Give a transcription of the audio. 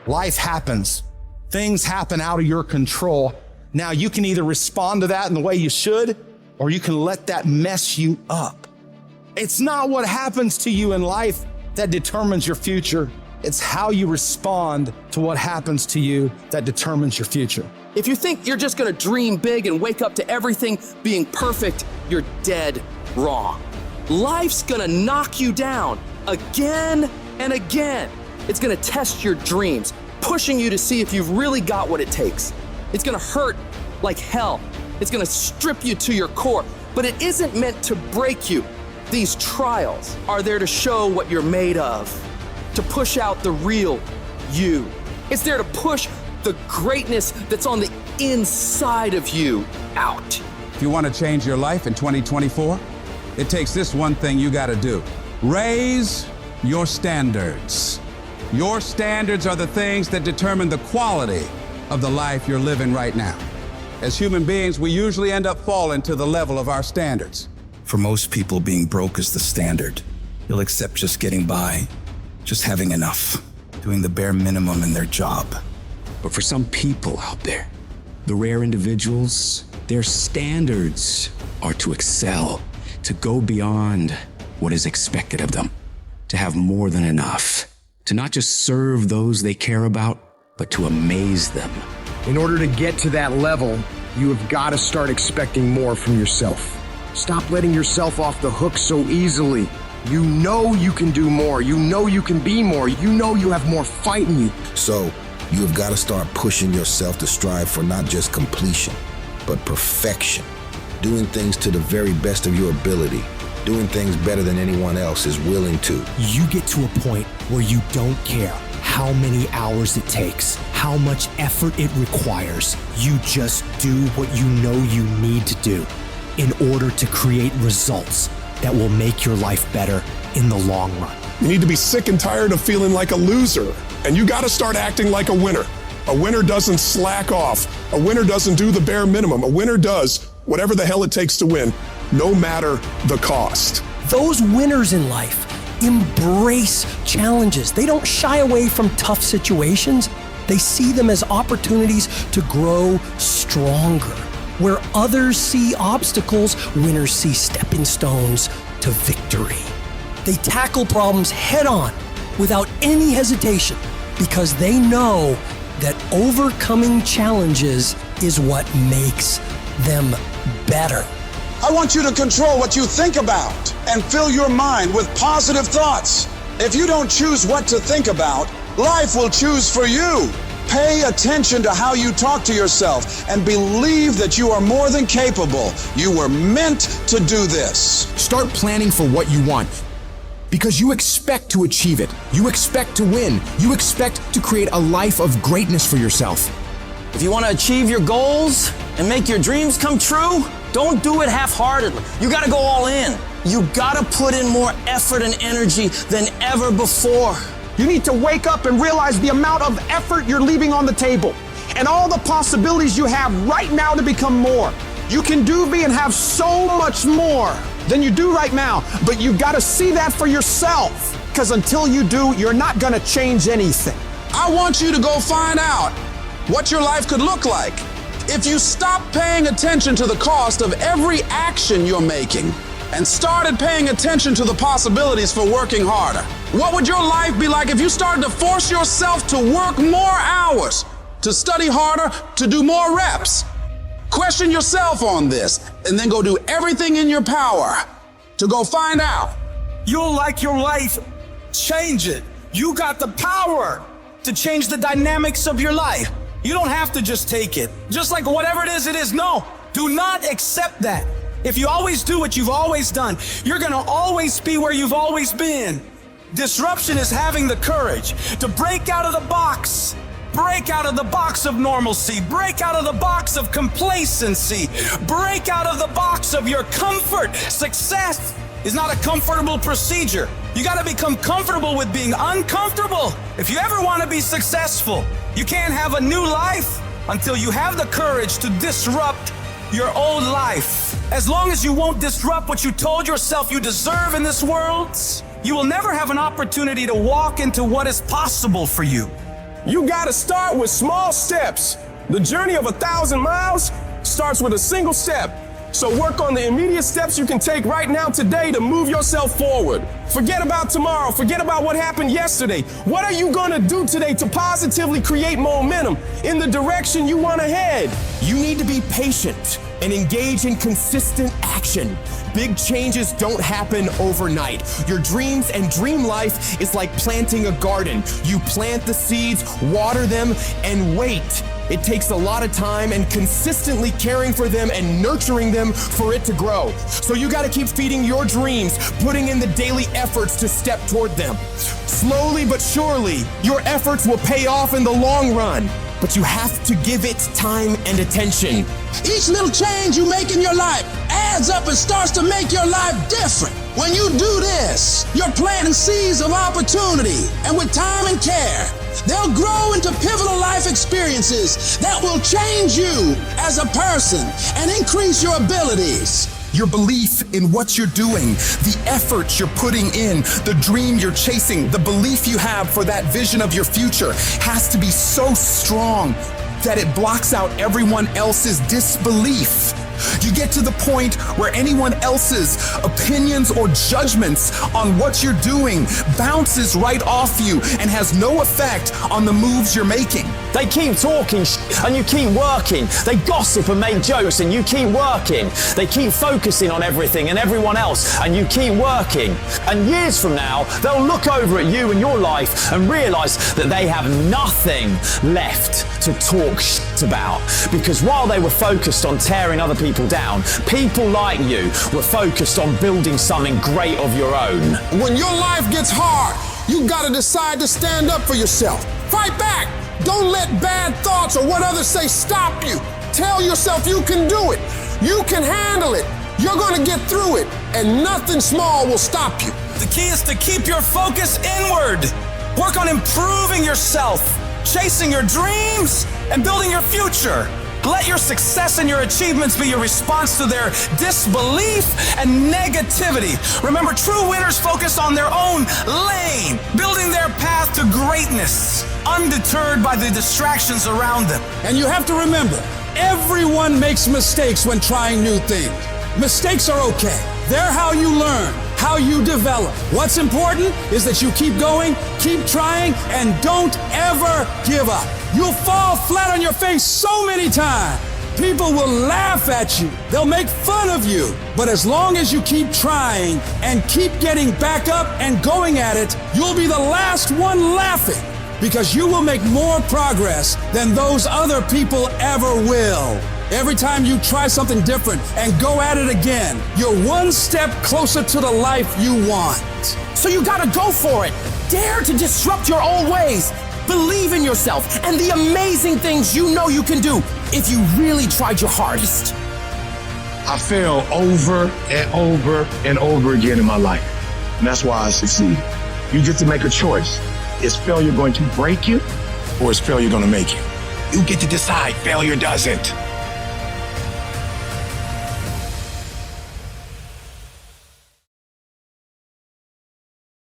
Life happens. Things happen out of your control. Now you can either respond to that in the way you should, or you can let that mess you up. It's not what happens to you in life that determines your future. It's how you respond to what happens to you that determines your future. If you think you're just gonna dream big and wake up to everything being perfect, you're dead wrong. Life's gonna knock you down again and again. It's gonna test your dreams, pushing you to see if you've really got what it takes. It's gonna hurt like hell. It's gonna strip you to your core, but it isn't meant to break you. These trials are there to show what you're made of, to push out the real you. It's there to push the greatness that's on the inside of you out. If you want to change your life in 2024, it takes this one thing you got to do. Raise your standards. Your standards are the things that determine the quality of the life you're living right now. As human beings, we usually end up falling to the level of our standards. For most people, being broke is the standard. You'll accept just getting by, just having enough, doing the bare minimum in their job. But for some people out there, the rare individuals, their standards are to excel, to go beyond what is expected of them, to have more than enough, to not just serve those they care about, but to amaze them. In order to get to that level, you have got to start expecting more from yourself. Stop letting yourself off the hook so easily. You know you can do more. You know you can be more. You know you have more fight in you. So, you have got to start pushing yourself to strive for not just completion, but perfection. Doing things to the very best of your ability. Doing things better than anyone else is willing to. You get to a point where you don't care how many hours it takes, how much effort it requires. You just do what you know you need to do in order to create results that will make your life better in the long run. You need to be sick and tired of feeling like a loser, and you got to start acting like a winner. A winner doesn't slack off. A winner doesn't do the bare minimum. A winner does whatever the hell it takes to win, no matter the cost. Those winners in life embrace challenges. They don't shy away from tough situations. They see them as opportunities to grow stronger. Where others see obstacles, winners see stepping stones to victory. They tackle problems head on without any hesitation because they know that overcoming challenges is what makes them better. I want you to control what you think about and fill your mind with positive thoughts. If you don't choose what to think about, life will choose for you. Pay attention to how you talk to yourself and believe that you are more than capable. You were meant to do this. Start planning for what you want because you expect to achieve it. You expect to win. You expect to create a life of greatness for yourself. If you want to achieve your goals and make your dreams come true, don't do it half-heartedly. You got to go all in. You got to put in more effort and energy than ever before. You need to wake up and realize the amount of effort you're leaving on the table and all the possibilities you have right now to become more. You can do, be, and have so much more than you do right now, but you've got to see that for yourself, because until you do, you're not going to change anything. I want you to go find out what your life could look like if you stop paying attention to the cost of every action you're making and started paying attention to the possibilities for working harder. What would your life be like if you started to force yourself to work more hours, to study harder, to do more reps? Question yourself on this, and then go do everything in your power to go find out. You'll like your life, change it. You got the power to change the dynamics of your life. You don't have to just take it. Just like whatever it is. No, do not accept that. If you always do what you've always done, you're gonna always be where you've always been. Disruption is having the courage to break out of the box. Break out of the box of normalcy. Break out of the box of complacency. Break out of the box of your comfort. Success is not a comfortable procedure. You gotta become comfortable with being uncomfortable. If you ever wanna be successful, you can't have a new life until you have the courage to disrupt your old life. As long as you won't disrupt what you told yourself you deserve in this world, you will never have an opportunity to walk into what is possible for you. You gotta start with small steps. The journey of 1,000 miles starts with a single step. So work on the immediate steps you can take right now today to move yourself forward. Forget about tomorrow. Forget about what happened yesterday. What are you gonna do today to positively create momentum in the direction you want to head? You need to be patient and engage in consistent action. Big changes don't happen overnight. Your dreams and dream life is like planting a garden. You plant the seeds, water them, and wait. It takes a lot of time and consistently caring for them and nurturing them for it to grow. So you gotta keep feeding your dreams, putting in the daily efforts to step toward them. Slowly but surely, your efforts will pay off in the long run, but you have to give it time and attention. Each little change you make in your life adds up and starts to make your life different. When you do this, you're planting seeds of opportunity, and with time and care, they'll grow into pivotal life experiences that will change you as a person and increase your abilities. Your belief in what you're doing, the effort you're putting in, the dream you're chasing, the belief you have for that vision of your future has to be so strong that it blocks out everyone else's disbelief. You get to the point where anyone else's opinions or judgments on what you're doing bounces right off you and has no effect on the moves you're making. They keep talking and you keep working. They gossip and make jokes and you keep working. They keep focusing on everything and everyone else and you keep working. And years from now, they'll look over at you and your life and realize that they have nothing left to talk about. Because while they were focused on tearing other people down, people like you were focused on building something great of your own. When your life gets hard, you gotta decide to stand up for yourself. Fight back. Don't let bad thoughts or what others say stop you. Tell yourself you can do it. You can handle it. You're gonna get through it, and nothing small will stop you. The key is to keep your focus inward. Work on improving yourself, chasing your dreams, and building your future. Let your success and your achievements be your response to their disbelief and negativity. Remember, true winners focus on their own lane, building their path to greatness, undeterred by the distractions around them. And you have to remember, everyone makes mistakes when trying new things. Mistakes are okay. They're how you learn, how you develop. What's important is that you keep going, keep trying, and don't ever give up. You'll fall flat on your face so many times. People will laugh at you. They'll make fun of you. But as long as you keep trying and keep getting back up and going at it, you'll be the last one laughing, because you will make more progress than those other people ever will. Every time you try something different and go at it again, you're one step closer to the life you want. So you gotta go for it. Dare to disrupt your old ways. Believe in yourself and the amazing things you know you can do if you really tried your hardest. I fail over and over and over again in my life. And that's why I succeed. You get to make a choice. Is failure going to break you, or is failure going to make you? You get to decide. Failure doesn't.